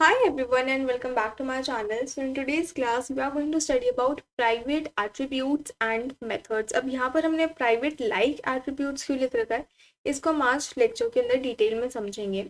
Hi everyone and welcome back to my channel. So in today's class we are going to study about private attributes and methods. अब यहाँ पर हमने private like attributes क्यों लिख रखा है इसको हम आज लेक्चर के अंदर डिटेल में समझेंगे.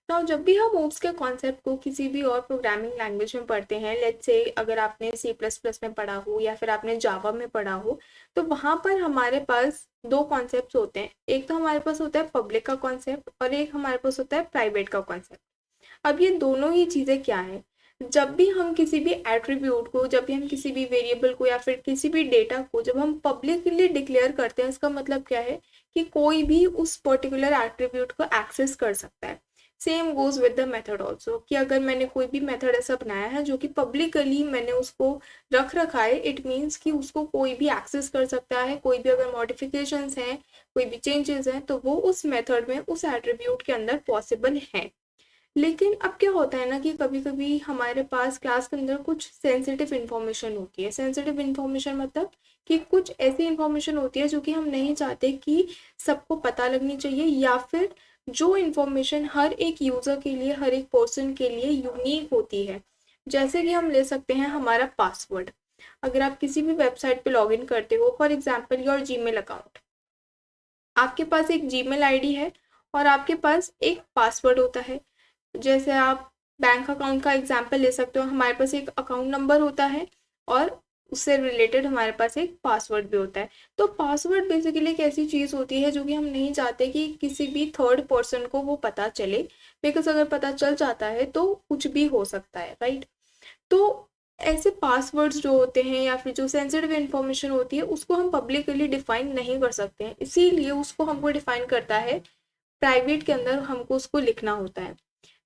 Now जब भी हम OOPS के कॉन्सेप्ट को किसी भी और प्रोग्रामिंग लैंग्वेज में पढ़ते हैं, लेट्स से अगर आपने C++ में पढ़ा हो या फिर आपने जावा में पढ़ा हो, तो वहाँ पर हमारे पास दो कॉन्सेप्ट होते हैं. एक तो हमारे पास होता है पब्लिक का कॉन्सेप्ट और एक हमारे पास होता है प्राइवेट का कॉन्सेप्ट. अब ये दोनों ही चीज़ें क्या हैं? जब भी हम किसी भी एट्रीब्यूट को, जब भी हम किसी भी वेरिएबल को या फिर किसी भी डेटा को जब हम पब्लिकली डिक्लेयर करते हैं, इसका मतलब क्या है कि कोई भी उस पर्टिकुलर एट्रीब्यूट को एक्सेस कर सकता है. Same goes with the method also, कि अगर मैंने कोई भी मेथड ऐसा बनाया है जो कि पब्लिकली मैंने उसको रख रखा है, इट मीन्स कि उसको कोई भी एक्सेस कर सकता है. कोई भी अगर मॉडिफिकेशंस हैं, कोई भी चेंजेस हैं, तो वो उस मेथड में, उस एट्रीब्यूट के अंदर पॉसिबल हैं. लेकिन अब क्या होता है ना कि कभी कभी हमारे पास क्लास के अंदर कुछ सेंसिटिव इन्फॉर्मेशन होती है. सेंसिटिव इन्फॉर्मेशन मतलब कि कुछ ऐसी इन्फॉर्मेशन होती है जो कि हम नहीं चाहते कि सबको पता लगनी चाहिए, या फिर जो इन्फॉर्मेशन हर एक यूज़र के लिए, हर एक पर्सन के लिए यूनिक होती है. जैसे कि हम ले सकते हैं हमारा पासवर्ड. अगर आप किसी भी वेबसाइट पे लॉगिन करते हो, for example your Gmail account, आपके पास एक जीमेल आईडी है और आपके पास एक पासवर्ड होता है. जैसे आप बैंक अकाउंट का एग्जांपल ले सकते हो, हमारे पास एक अकाउंट नंबर होता है और उससे रिलेटेड हमारे पास एक पासवर्ड भी होता है. तो पासवर्ड बेसिकली एक ऐसी चीज़ होती है जो कि हम नहीं चाहते कि किसी भी थर्ड पर्सन को वो पता चले, बिकॉज अगर पता चल जाता है तो कुछ भी हो सकता है, राइट. तो ऐसे पासवर्ड्स जो होते हैं या फिर जो सेंसिटिव इन्फॉर्मेशन होती है, उसको हम पब्लिकली डिफाइन नहीं कर सकते हैं. इसीलिए उसको हमको डिफाइन करता है प्राइवेट के अंदर, हमको उसको लिखना होता है.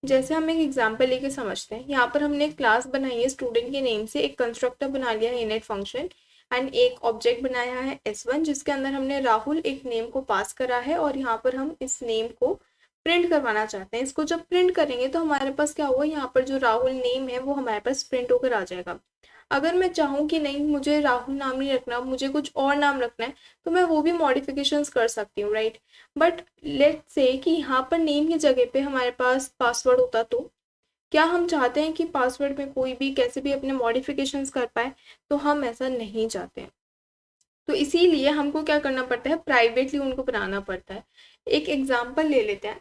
जैसे हम एक एग्जांपल लेके समझते हैं. यहाँ पर हमने एक क्लास बनाई है स्टूडेंट के नेम से, एक कंस्ट्रक्टर बना लिया है इनिट फंक्शन, एंड एक ऑब्जेक्ट बनाया है S1 जिसके अंदर हमने राहुल एक नेम को पास करा है, और यहाँ पर हम इस नेम को प्रिंट करवाना चाहते हैं. इसको जब प्रिंट करेंगे तो हमारे पास क्या हुआ, यहाँ पर जो राहुल नेम है वो हमारे पास प्रिंट होकर आ जाएगा. अगर मैं चाहूँ कि नहीं, मुझे राहुल नाम नहीं रखना, मुझे कुछ और नाम रखना है, तो मैं वो भी मॉडिफिकेशंस कर सकती हूँ, राइट. बट लेट्स से कि यहाँ पर नेम की जगह पे हमारे पास पासवर्ड होता, तो क्या हम चाहते हैं कि पासवर्ड में कोई भी कैसे भी अपने मॉडिफिकेशंस कर पाए? तो हम ऐसा नहीं चाहते हैं. तो इसीलिए हमको क्या करना पड़ता है, प्राइवेटली उनको बनाना पड़ता है. एक एग्जाम्पल ले लेते हैं.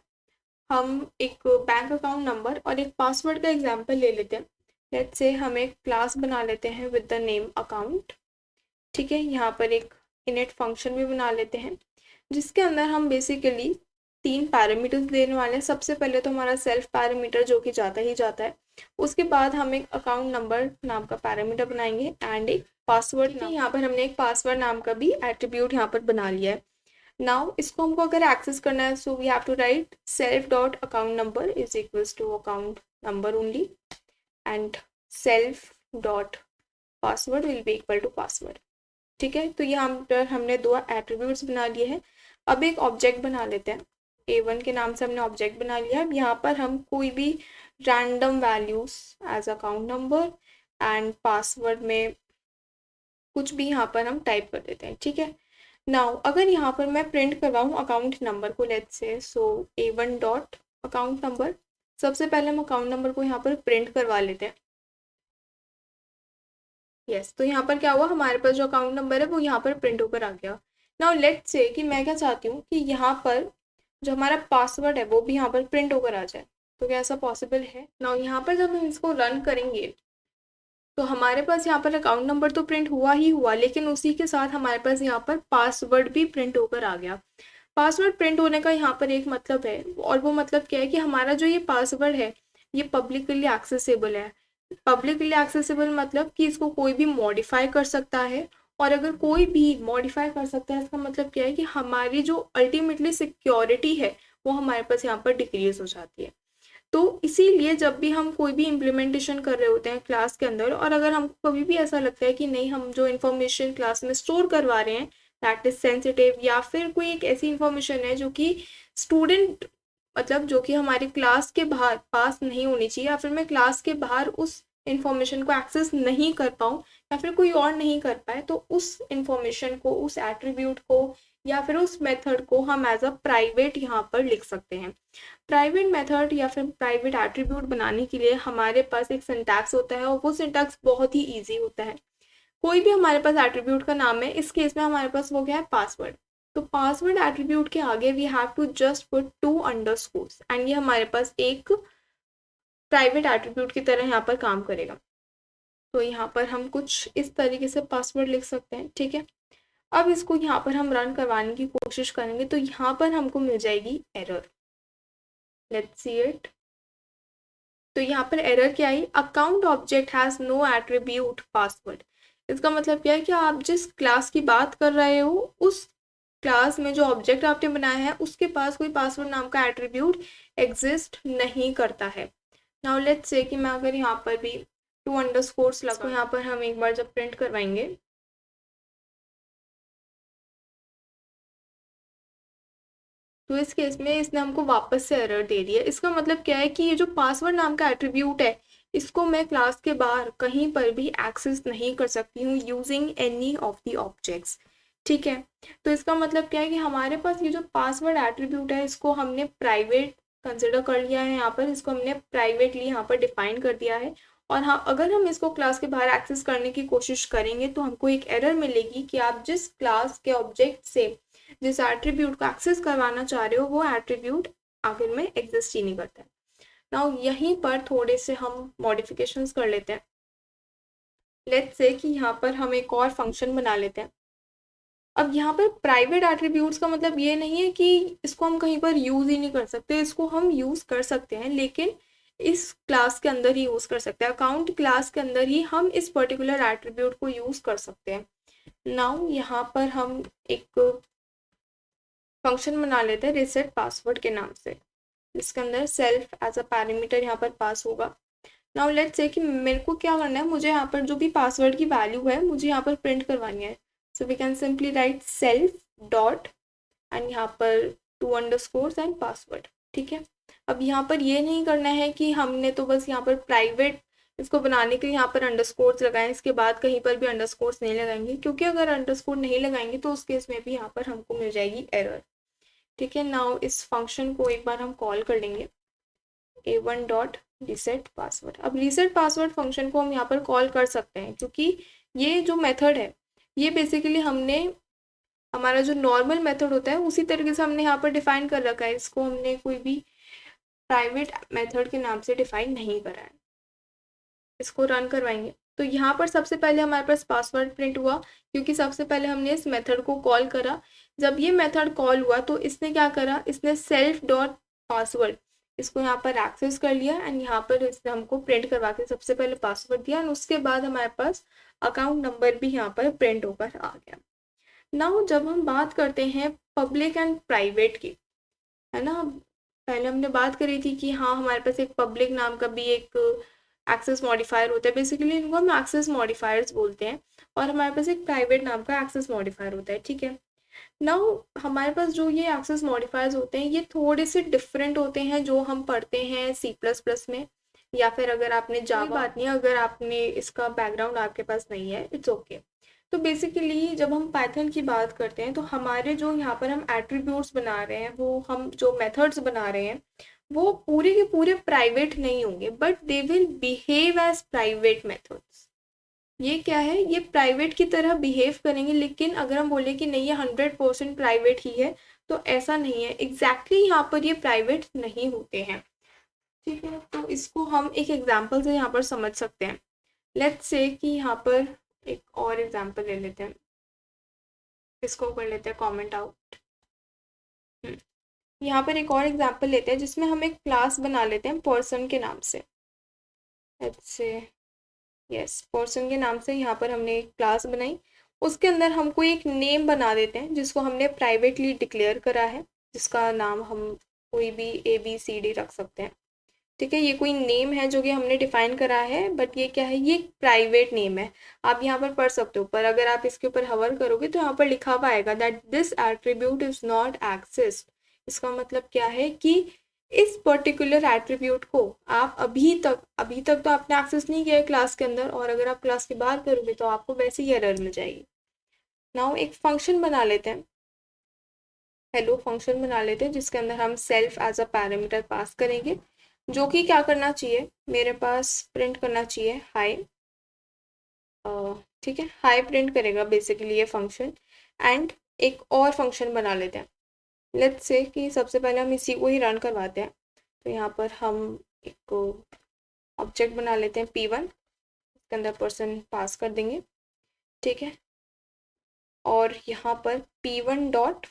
हम एक बैंक अकाउंट नंबर और एक पासवर्ड का एग्जाम्पल ले लेते हैं. लेट्स से हम एक क्लास बना लेते हैं विद द नेम अकाउंट. ठीक है, यहाँ पर एक इनिट फंक्शन भी बना लेते हैं जिसके अंदर हम बेसिकली 3 पैरामीटर्स देने वाले हैं. सबसे पहले तो हमारा सेल्फ पैरामीटर जो कि जाता ही जाता है. उसके बाद हम एक अकाउंट नंबर नाम का पैरामीटर बनाएंगे एंड एक पासवर्ड नाम. यहाँ पर हमने एक पासवर्ड नाम का भी एट्रीब्यूट यहाँ पर बना लिया है. नाउ इसको हमको अगर एक्सेस करना है, so we have to write self dot account number is equals to account number only, and self dot password will be equal to password. ठीक है, तो यहाँ पर हमने दो एट्रीब्यूट्स बना लिए हैं. अब एक ऑब्जेक्ट बना लेते हैं. A1 के नाम से हमने ऑब्जेक्ट बना लिया. अब यहाँ पर हम कोई भी random values as account number and password में कुछ भी यहाँ पर हम टाइप कर देते हैं. ठीक है, नाउ अगर यहाँ पर मैं प्रिंट करवाऊँ अकाउंट नंबर को, let's say so A1 dot account number, सबसे पहले हम अकाउंट नंबर को यहाँ पर प्रिंट करवा लेते हैं. यस, तो यहाँ पर क्या हुआ, हमारे पास जो अकाउंट नंबर है वो यहाँ पर प्रिंट होकर आ गया. नाउ लेट्स से कि मैं क्या चाहती हूँ कि यहाँ पर जो हमारा पासवर्ड है वो भी यहाँ पर प्रिंट होकर आ जाए. तो क्या ऐसा पॉसिबल है? नाउ यहाँ पर जब हम इसको रन करेंगे तो हमारे पास यहाँ पर अकाउंट नंबर तो प्रिंट हुआ ही हुआ, लेकिन उसी के साथ हमारे पास यहाँ पर पासवर्ड भी प्रिंट होकर आ गया. पासवर्ड प्रिंट होने का यहाँ पर एक मतलब है, और वो मतलब क्या है कि हमारा जो ये पासवर्ड है ये पब्लिकली एक्सेसिबल है. पब्लिकली एक्सेसिबल मतलब कि इसको कोई भी मॉडिफाई कर सकता है, और अगर कोई भी मॉडिफाई कर सकता है इसका मतलब क्या है कि हमारी जो अल्टीमेटली सिक्योरिटी है वो हमारे पास यहाँ पर डिक्रीज हो जाती है. तो इसीलिए जब भी हम कोई भी इम्प्लीमेंटेशन कर रहे होते हैं क्लास के अंदर, और अगर हमको कभी भी ऐसा लगता है कि नहीं, हम जो इन्फॉर्मेशन क्लास में स्टोर करवा रहे हैं दैट इज सेंसिटिव, या फिर कोई एक ऐसी इन्फॉर्मेशन है जो कि स्टूडेंट, मतलब जो कि हमारी क्लास के बाहर पास नहीं होनी चाहिए, या फिर मैं क्लास के बाहर उस इंफॉर्मेशन को एक्सेस नहीं कर पाऊँ या फिर कोई और नहीं कर पाए, तो उस इंफॉर्मेशन को, उस एट्रीब्यूट को या फिर उस मेथड को हम एज अ प्राइवेट यहाँ पर लिख सकते हैं। प्राइवेट मेथड या फिर प्राइवेट एट्रीब्यूट बनाने के लिए हमारे पास एक सिंटैक्स होता है और वो सिंटैक्स बहुत ही ईजी होता है। कोई भी हमारे पास एट्रीब्यूट का नाम है, इस केस में हमारे पास वो क्या है, पासवर्ड। तो पासवर्ड एट्रीब्यूट के आगे we have to just put 2 underscores and ये हमारे पास एक प्राइवेट एट्रीब्यूट की तरह यहाँ पर काम करेगा। तो यहाँ पर हम कुछ इस तरीके से पासवर्ड लिख सकते हैं, ठीक है। अब इसको यहाँ पर हम रन करवाने की कोशिश करेंगे तो यहाँ पर हमको मिल जाएगी एरर। Let's see it. तो यहाँ पर एरर क्या आई, account object has no attribute password. इसका मतलब क्या है कि आप जिस क्लास की बात कर रहे हो उस क्लास में जो ऑब्जेक्ट आपने बनाया है उसके पास कोई पासवर्ड नाम का एट्रीब्यूट एग्जिस्ट नहीं करता है। नाउ लेट्स से कि मैं अगर यहाँ पर भी 2 अंडरस्कोर्स लगा, यहाँ पर हम एक बार जब प्रिंट करवाएंगे तो इस केस में इसने हमको वापस से एरर दे दिया। इसका मतलब क्या है कि ये जो पासवर्ड नाम का एट्रीब्यूट है इसको मैं क्लास के बाहर कहीं पर भी एक्सेस नहीं कर सकती हूँ using any of the objects, ठीक है। तो इसका मतलब क्या है कि हमारे पास ये जो पासवर्ड एट्रीब्यूट है इसको हमने प्राइवेट कंसिडर कर लिया है, यहाँ पर इसको हमने प्राइवेटली यहाँ पर डिफाइन कर दिया है। और हाँ, अगर हम इसको क्लास के बाहर एक्सेस करने की कोशिश करेंगे तो हमको एक एरर मिलेगी कि आप जिस क्लास के ऑब्जेक्ट से जिस एट्रीब्यूट को एक्सेस करवाना चाह रहे हो वो एट्रीब्यूट आखिर में एग्जिस्ट ही नहीं करता है। नाउ यहीं पर थोड़े से हम मॉडिफिकेशंस कर लेते हैं। लेट्स से कि यहाँ पर हम एक और फंक्शन बना लेते हैं। अब यहाँ पर प्राइवेट एट्रीब्यूट्स का मतलब ये नहीं है कि इसको हम कहीं पर यूज़ ही नहीं कर सकते, इसको हम यूज़ कर सकते हैं लेकिन इस क्लास के अंदर ही यूज़ कर सकते हैं। अकाउंट क्लास के अंदर ही हम इस पर्टिकुलर एट्रीब्यूट को यूज़ कर सकते हैं। नाउ यहाँ पर हम एक फंक्शन बना लेते हैं रिसेट पासवर्ड के नाम से, जिसके अंदर सेल्फ एज अ पैरामीटर यहाँ पर पास होगा। नाउ लेट्स से कि मेरे को क्या करना है, मुझे यहाँ पर जो भी पासवर्ड की वैल्यू है मुझे यहाँ पर प्रिंट करवानी है। So we can simply write self dot and यहाँ पर 2 अंडरस्कोर्स एंड पासवर्ड, ठीक है। अब यहाँ पर ये नहीं करना है कि हमने तो बस यहाँ पर प्राइवेट इसको बनाने के लिए यहाँ पर अंडरस्कोर्स लगाएं, इसके बाद कहीं पर भी अंडरस्कोर्स नहीं लगाएंगे, क्योंकि अगर अंडरस्कोर नहीं लगाएंगे तो उस केस में भी यहाँ पर हमको मिल जाएगी एरर, ठीक है। नाउ इस फंक्शन को एक बार हम कॉल कर लेंगे a1 डॉट रीसेट पासवर्ड। अब रीसेट पासवर्ड फंक्शन को हम यहाँ पर कॉल कर सकते हैं क्योंकि ये जो मेथड है ये बेसिकली हमने हमारा जो नॉर्मल मेथड होता है उसी तरीके से हमने यहाँ पर डिफाइन कर रखा है। इसको हमने कोई भी प्राइवेट मेथड के नाम से डिफाइन नहीं करा है। इसको रन करवाएंगे तो यहाँ पर सबसे पहले हमारे पास पासवर्ड प्रिंट हुआ क्योंकि सबसे पहले हमने इस मेथड को कॉल करा। जब ये मेथड कॉल हुआ तो इसने क्या करा, इसने सेल्फ डॉट पासवर्ड इसको यहाँ पर एक्सेस कर लिया एंड यहाँ पर इसने हमको प्रिंट करवा के सबसे पहले पासवर्ड दिया एंड उसके बाद हमारे पास अकाउंट नंबर भी यहाँ पर प्रिंट होकर आ गया। नाउ जब हम बात करते हैं पब्लिक एंड प्राइवेट की, है ना, पहले हमने बात करी थी कि हाँ हमारे पास एक पब्लिक नाम का भी एक एक्सेस मॉडिफायर होता है, बेसिकली इनको हम एक्सेस मॉडिफायर्स बोलते हैं, और हमारे पास एक प्राइवेट नाम का एक्सेस मॉडिफायर होता है, ठीक है। नाउ हमारे पास जो ये एक्सेस मॉडिफायर्स होते हैं ये थोड़े से डिफरेंट होते हैं जो हम पढ़ते हैं C++ में, या फिर अगर आपने जावा, बात नहीं अगर आपने इसका बैकग्राउंड आपके पास नहीं है, इट्स ओके। तो बेसिकली जब हम पाइथन की बात करते हैं तो हमारे जो यहाँ पर हम एट्रीब्यूट्स बना रहे हैं, वो हम जो मेथड्स बना रहे हैं वो पूरे के पूरे प्राइवेट नहीं होंगे, but they will behave as private methods. ये क्या है, ये प्राइवेट की तरह बिहेव करेंगे, लेकिन अगर हम बोले कि नहीं ये 100% प्राइवेट ही है तो ऐसा नहीं है, एग्जैक्टली यहाँ पर ये प्राइवेट नहीं होते हैं, ठीक है। तो इसको हम एक एग्जाम्पल से यहाँ पर समझ सकते हैं। लेट्स से कि यहाँ पर एक और एग्जाम्पल ले लेते हैं, इसको कर लेते हैं कमेंट आउट। यहाँ पर एक और एग्जाम्पल लेते हैं जिसमें हम एक क्लास बना लेते हैं पर्सन के नाम से। लेट्स से यस, पर्सन के नाम से यहाँ पर हमने एक क्लास बनाई, उसके अंदर हमको एक नेम बना देते हैं जिसको हमने प्राइवेटली डिक्लेयर करा है, जिसका नाम हम कोई भी ABCD रख सकते हैं, ठीक है। ये कोई नेम है जो कि हमने डिफाइन करा है, बट ये क्या है, ये प्राइवेट नेम है। आप यहाँ पर पढ़ सकते हो, पर अगर आप इसके ऊपर हवर करोगे तो यहाँ पर लिखा हुआ आएगा that this attribute is not accessed. इसका मतलब क्या है कि इस पर्टिकुलर एट्रीब्यूट को आप अभी तक तो आपने एक्सेस नहीं किया है क्लास के अंदर, और अगर आप क्लास के बाहर करोगे तो आपको वैसे ही एरर मिल जाएगी। नाउ एक फंक्शन बना लेते हैं, हेलो फंक्शन बना लेते हैं, जिसके अंदर हम self as a parameter pass करेंगे, जो कि क्या करना चाहिए, मेरे पास प्रिंट करना चाहिए हाई। ठीक है, हाई प्रिंट करेगा बेसिकली ये फंक्शन। एंड एक और फंक्शन बना लेते हैं, लेट्स से कि सबसे पहले हम इसी को ही रन करवाते हैं। तो यहाँ पर हम एक ऑब्जेक्ट बना लेते हैं P1, इसके अंदर पर्सन पास कर देंगे, ठीक है। और यहाँ पर P1 डॉट,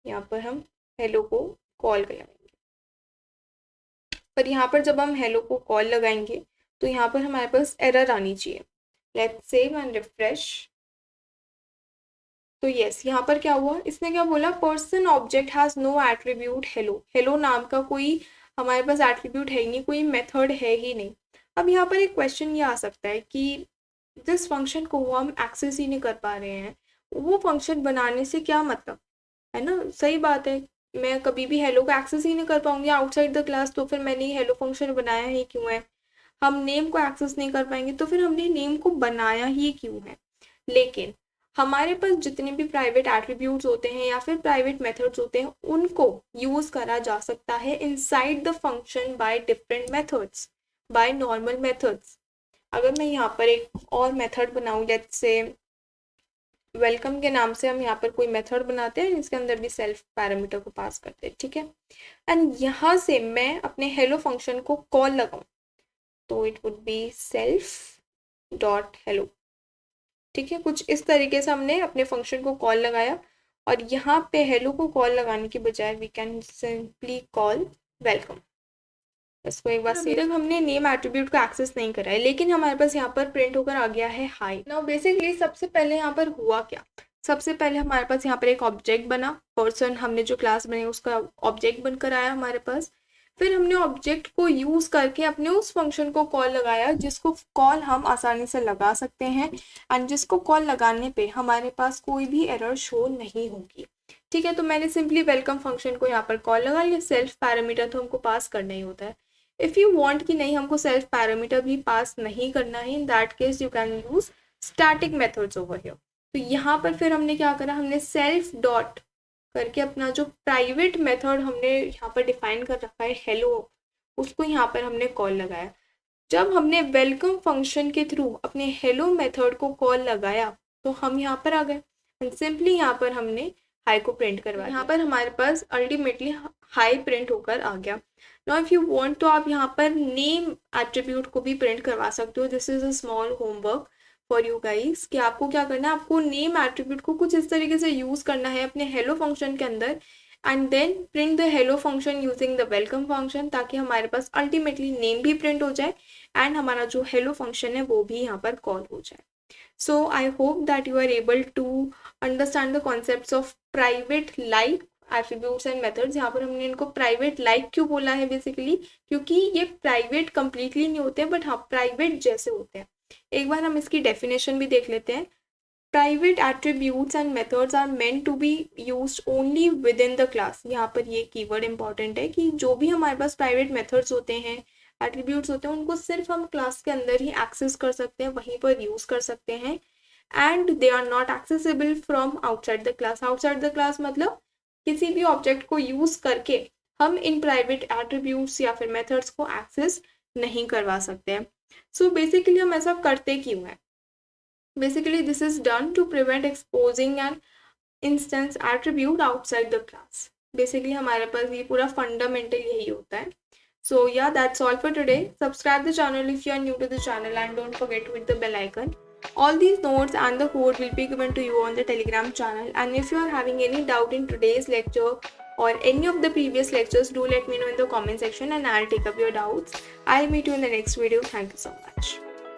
यहाँ पर हम हेलो को कॉल लगाएंगे। पर यहाँ पर जब हम हेलो को कॉल लगाएंगे तो यहाँ पर हमारे पास एरर आनी चाहिए। Let's save and refresh. तो यस, यहाँ पर क्या हुआ, इसने क्या बोला, person object has no attribute hello. Hello नाम का कोई हमारे पास एट्रीब्यूट है ही नहीं, कोई मेथड है ही नहीं। अब यहाँ पर एक क्वेश्चन ये आ सकता है कि जिस फंक्शन को हम एक्सेस ही नहीं कर पा रहे हैं, वो फंक्शन बनाने से क्या मतलब, है ना। सही बात है, मैं कभी भी हेलो को एक्सेस ही नहीं कर पाऊंगी आउटसाइड द क्लास, तो फिर मैंने हेलो फंक्शन बनाया ही क्यों है। हम नेम को एक्सेस नहीं कर पाएंगे तो फिर हमने नेम को बनाया ही क्यों है। लेकिन हमारे पास जितने भी प्राइवेट एट्रीब्यूट्स होते हैं या फिर प्राइवेट मेथड्स होते हैं, उनको यूज करा जा सकता है inside the function by different methods, by normal methods. अगर मैं यहाँ पर एक और मेथड बनाऊँ, लेट्स से वेलकम के नाम से हम यहाँ पर कोई मेथड बनाते हैं, इसके अंदर भी सेल्फ पैरामीटर को पास करते हैं, ठीक है। एंड यहाँ से मैं अपने हेलो फंक्शन को कॉल लगाऊं, तो it would be self dot hello, ठीक है। कुछ इस तरीके से हमने अपने फंक्शन को कॉल लगाया, और यहाँ पे हेलो को कॉल लगाने के बजाय we can simply call welcome. इसको एक बार, अभी तक हमने नेम एट्रीब्यूट को एक्सेस नहीं करा है, लेकिन हमारे पास यहाँ पर प्रिंट होकर आ गया है हाई। नाउ बेसिकली सबसे पहले यहाँ पर हुआ क्या, सबसे पहले हमारे पास यहाँ पर एक ऑब्जेक्ट बना, पर्सन हमने जो क्लास बनाई उसका ऑब्जेक्ट बनकर आया हमारे पास। फिर हमने ऑब्जेक्ट को यूज करके अपने उस फंक्शन को कॉल लगाया, जिसको कॉल हम आसानी से लगा सकते हैं, एंड जिसको कॉल लगाने पे हमारे पास कोई भी एरर शो नहीं होगी, ठीक है। तो मैंने सिंपली वेलकम फंक्शन को यहाँ पर कॉल लगा लिया। सेल्फ पैरामीटर तो हमको पास करना ही होता है। इफ़ यू वांट कि नहीं हमको सेल्फ पैरामीटर भी पास नहीं करना है, in that case you can use static methods over here. तो यहाँ पर फिर हमने क्या करा, हमने सेल्फ डॉट करके अपना जो प्राइवेट मेथड हमने यहाँ पर डिफाइन कर रखा है हेलो, उसको यहाँ पर हमने कॉल लगाया। जब हमने वेलकम फंक्शन के थ्रू अपने हेलो मेथड को कॉल लगाया तो हम यहाँ पर आ गए, एंड सिंपली यहाँ पर हमने हाई को प्रिंट करवाया। यहाँ पर हमारे पास अल्टीमेटली हाई प्रिंट होकर आ गया। नाउ इफ यू वांट तो आप यहाँ पर नेम एट्रीब्यूट को भी प्रिंट करवा सकते हो। This is a small homework for you guys, कि आपको क्या करना है, आपको नेम एट्रीब्यूट को कुछ इस तरीके से यूज करना है अपने हेलो फंक्शन के अंदर, and then print the hello function using the welcome function, ताकि हमारे पास अल्टीमेटली नेम भी प्रिंट हो जाए एंड हमारा जो हेलो फंक्शन है वो भी यहाँ पर कॉल हो जाए। So I hope that you are able to understand the concepts of private like attributes and methods। यहाँ पर हमने इनको private like क्यों बोला है, बेसिकली क्योंकि ये private completely नहीं होते हैं, बट हाँ private जैसे होते हैं। एक बार हम इसकी definition भी देख लेते हैं। Private attributes and methods are meant to be used only within the class। यहाँ पर ये कीवर्ड इंपॉर्टेंट है कि जो भी हमारे पास प्राइवेट मेथड्स होते हैं, एट्रीब्यूट्स होते हैं, उनको सिर्फ हम क्लास के अंदर ही एक्सेस कर सकते हैं, वहीं पर यूज कर सकते हैं, and they are not accessible from outside the class. Outside the class मतलब किसी भी ऑब्जेक्ट को यूज करके हम इन प्राइवेट एट्रीब्यूट्स या फिर मेथड्स को एक्सेस नहीं करवा सकते हैं। सो बेसिकली हम ऐसा करते क्यों है, basically this is done to prevent exposing an instance attribute outside the class. Basically हमारे पास ये पूरा फंडामेंटल यही होता है। So yeah, that's all for today. Subscribe the channel if you are new to the channel, and don't forget to hit the bell icon. All these notes and the code will be given to you on the Telegram channel. And if you are having any doubt in today's lecture or any of the previous lectures, do let me know in the comment section and I'll take up your doubts. I'll meet you in the next video. Thank you so much.